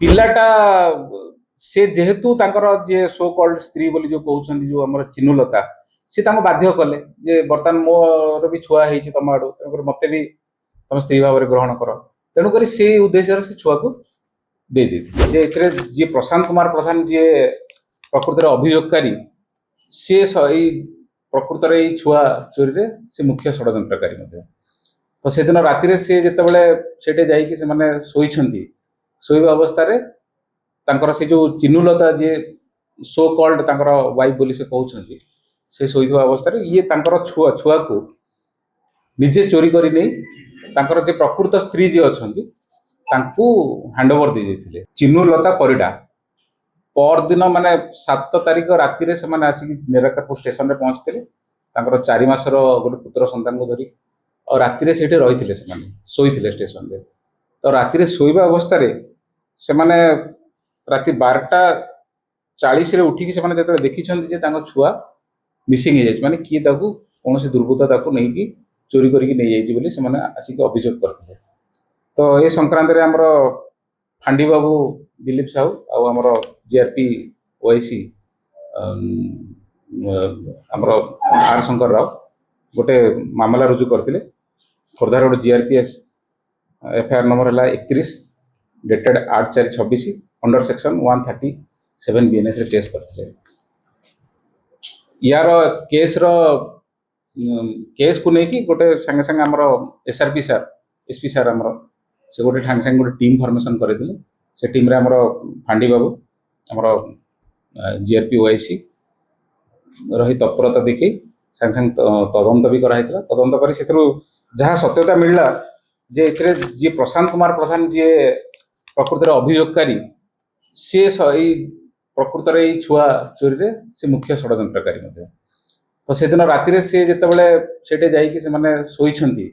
ପିଲାଟା ସେ ଯେହେତୁ ତାଙ୍କର ଯେ ସୋ କଲ୍ଡ ସ୍ତ୍ରୀ ବୋଲି ଯୋଉ କହୁଛନ୍ତି ଯୋଉ ଆମର ଚିନୁଲତା ସେ ତାଙ୍କୁ ବାଧ୍ୟ କଲେ ଯେ ବର୍ତ୍ତମାନ ମୋର ବି ଛୁଆ ହେଇଛି ତମ ଆଡୁ ତେଣୁକରି ମତେ ବି ତମ ସ୍ତ୍ରୀ ଭାବରେ ଗ୍ରହଣ କର। ତେଣୁକରି ସେଇ ଉଦ୍ଦେଶ୍ୟରେ ସେ ଛୁଆକୁ ଦେଇ ଦେଇଥିଲେ ଯେ ଏଥିରେ ଯିଏ ପ୍ରଶାନ୍ତ କୁମାର ପ୍ରଧାନ ଯିଏ ପ୍ରକୃତରେ ଅଭିଯୋଗକାରୀ ସିଏ ଏଇ ପ୍ରକୃତରେ ଏଇ ଛୁଆ ଚୋରିରେ ସେ ମୁଖ୍ୟ ଷଡ଼ଯନ୍ତ୍ରକାରୀ ମଧ୍ୟ। ତ ସେଦିନ ରାତିରେ ସେ ଯେତେବେଳେ ସେଠି ଯାଇକି ସେମାନେ ଶୋଇଛନ୍ତି ଶୋଇବା ଅବସ୍ଥାରେ ତାଙ୍କର ସେ ଯୋଉ ଚିନୁଲତା ଯିଏ ସୋ କଲ୍ଡ ତାଙ୍କର ୱାଇଫ ବୋଲି ସେ କହୁଛନ୍ତି ସେ ଶୋଇଥିବା ଅବସ୍ଥାରେ ଇଏ ତାଙ୍କର ଛୁଆକୁ ନିଜେ ଚୋରି କରି ନେଇ ତାଙ୍କର ଯେ ପ୍ରକୃତ ସ୍ତ୍ରୀ ଯିଏ ଅଛନ୍ତି ତାଙ୍କୁ ହ୍ୟାଣ୍ଡଓଭର ଦେଇଥିଲେ। ଚିନୁଲତା ପରିଡା ପରଦିନ ମାନେ 7 ତାରିଖ ରାତିରେ ସେମାନେ ଆସିକି ନେରାକାପୁର ଷ୍ଟେସନରେ ପହଞ୍ଚିଥିଲେ ତାଙ୍କର 4 ମାସର ଗୋଟେ ପୁତ୍ର ସନ୍ତାନକୁ ଧରି ଆଉ ରାତିରେ ସେଇଠି ରହିଥିଲେ ସେମାନେ ଶୋଇଥିଲେ ଷ୍ଟେସନରେ। ତ ରାତିରେ ଶୋଇବା ଅବସ୍ଥାରେ ସେମାନେ ରାତି 12:40ରେ ଉଠିକି ସେମାନେ ଯେତେବେଳେ ଦେଖିଛନ୍ତି ଯେ ତାଙ୍କ ଛୁଆ ମିସିଂ ହେଇଯାଇଛି ମାନେ କିଏ ତାକୁ କୌଣସି ଦୁର୍ବୃତ୍ତ ତାକୁ ନେଇକି ଚୋରି କରିକି ନେଇଯାଇଛି ବୋଲି ସେମାନେ ଆସିକି ଅଭିଯୋଗ କରିଥିଲେ। ତ ଏ ସଂକ୍ରାନ୍ତରେ ଆମର ଫାଣ୍ଡି ବାବୁ ଦିଲ୍ଲୀପ ସାହୁ ଆଉ ଆମର ଜିଆରପି ଓଆଇସି ଆମର ଆର ଶଙ୍କର ରାଓ ଗୋଟେ ମାମଲା ରୁଜୁ କରିଥିଲେ। ଖୋର୍ଦ୍ଧାର ଗୋଟେ ଜିଆରପିଏସ୍ ଏଫଆଇଆର ନମ୍ବର ହେଲା 31 ଡେଟେଡ୍ 8/4/26 ଅଣ୍ଡର ସେକ୍ସନ 137 BNS ରେ କେସ୍ କରିଥିଲେ। यार केस को लेकिन गोटे संगे संगे आमर एसआरपी सार एसपी सार आमर से गोटे सागे संगे गोटे टीम फॉर्मेशन करते से टीम रे आमर फांडी बाबू आमर जीआरपी ओआईसी रही तत्परता देखी संगे संगे तदंत भी कराई तदंत कर जहाँ सत्यता मिलला जे जी प्रशांत कुमार प्रधान जी प्रकृतिर अभियोगकारी सी प्रकृत छुआ चोरी रे से मुख्य षड़यंत्रकारी तो सेदिन राति सी जितेबाला से जाइए शोती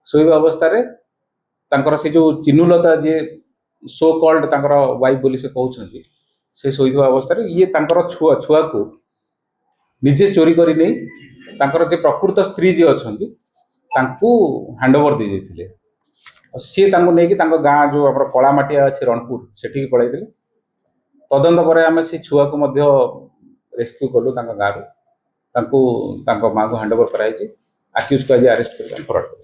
शोवा अवस्था तांकर से जो चिनुलता जी सो कल्ड तांकर वाइफ बोली से कहते से शोवा अवस्था ये तांकर छुआ को निजे चोरी करी नहीं तांकर जे प्रकृत स्त्री जी अच्छा हैंडओवर दे देते सी नहीं गाँ जो आम कलामाटिया अच्छे रणपुर से पलैते तदंत पर आम से छुआ को रेस्क्यू कलु गाँव माँ को हैंडओवर कराई आक्यूज को आज अरेस्ट कर फरवर्ड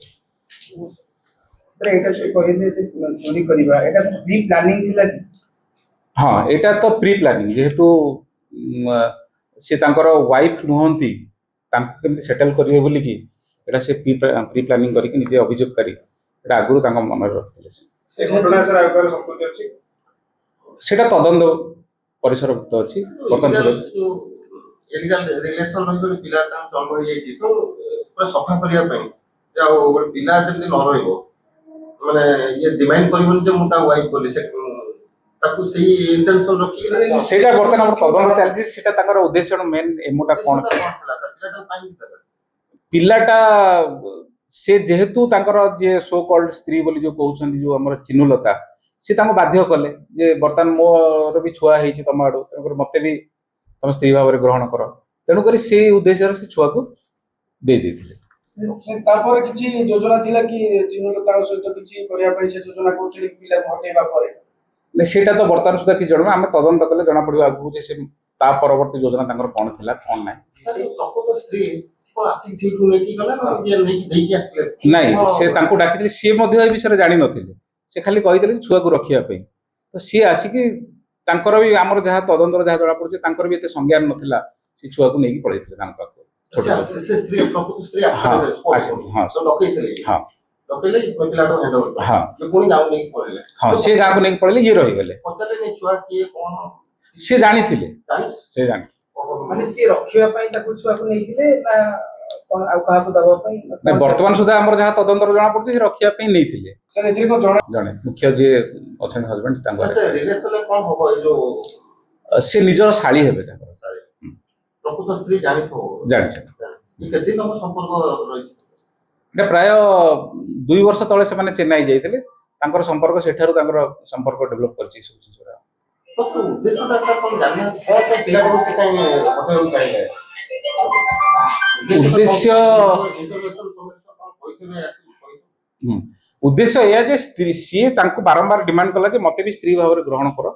हाँ यहाँ तो प्री प्लानिंग जेहेतु सी वाइफ नुहति केमती सेटल करेंगे बोल कि एटा से प्री प्लानिंग करके निजे अभियोगकारी आगुरी मन रखते सेटा तदंत परिसरभुक्त अच्छी बर्तमान इलीगल रिलेशन रही पिला जन्म हो जाए तो पूरा सफा करने पिला जमी न रो माने ये डिमांड करबन जे मुता वाइफ बोली से ताकू सही इंटेंशन रखी सेटा बर्तमान हमर तदंत चलछि सेटा ताकर उद्देश्य मेन एमोटा कोन पिलाटा से जेहेतु ताकर जे सो कॉल्ड स्त्री बोली जो कहउछन जो हमर चिनुलता से तांको बाध्य कले जे बर्तमान मोर भी छुआ ହେଇछि तम आडू तेणुकर मते भी तम स्त्री भाव ग्रहण कर तेणुकर से उद्देश्य से छुआ को दे देथिले किसी योजना थिला कि चिनुलता सहित किसी करिया पई से योजना कोथि पिला हटेबा परे ने सेटा तो बर्तमान सुधा कि जणमा आमे तदंत कले जणा पड़िबा आगु जे से ता परवर्ती योजना तांकर कोन थिला कोन नै प्रकृत स्त्री को आसी सीटू ने की गला ना ये नहीं देई के आसले नहीं से तांको डाकिथिले से मध्ये ए विषय जानि नथिले से खाली कहिथिले छुआ को रखिया पई तो सी आसिकी तांकर भी आमर जहाँ तदंतर जहाँ जଣା पड़ुछि तांकर भी एते संज्ञान नथिला से छुआ को नेकी पळैथिले तांको पाखो से स्त्री प्रकृत स्त्री आसी हां तो डकैथिले हां डकैले पिलाटो हैंडओवर हां ये पुणी गाँव नहीं पड़े हां से गाँव को नेकी पळैले ये रही गेले पचले नहीं छुआ किए कोन से जानिथिले से जानि माने से रखिया पई ताकू छुआ को नेथिले ना कोन आ कहा को दबा पई ना वर्तमान सुधा हमर जहाँ तदंतर जଣା पड़ुछि से रखिया पई नेथिले सर जे को जणे मुख्य जे अछन हस्बैंड तांको रिलेशन कोन होबो ए जो से निजर साली हेबे तांको प्रकृत स्त्री जानि थो जानि केते नंबर संपर्क रही एटा प्राय 2 वर्ष तले से माने चेन्नई जाइथिले तांकर संपर्क सेठारु तांकर संपर्क डेवलप करछि सब चीज रा तो उद्देश्यटा सर कोन जानि को पिला को से काई हटेउ चाहिए उद्देश्य ଉଦ୍ଦେଶ୍ୟ ଏଇଆ ଯେ ସ୍ତ୍ରୀ ସିଏ ତାଙ୍କୁ ବାରମ୍ବାର ଡିମାଣ୍ଡ କଲା ଯେ ମତେ ବି ସ୍ତ୍ରୀ ଭାବରେ ଗ୍ରହଣ କର,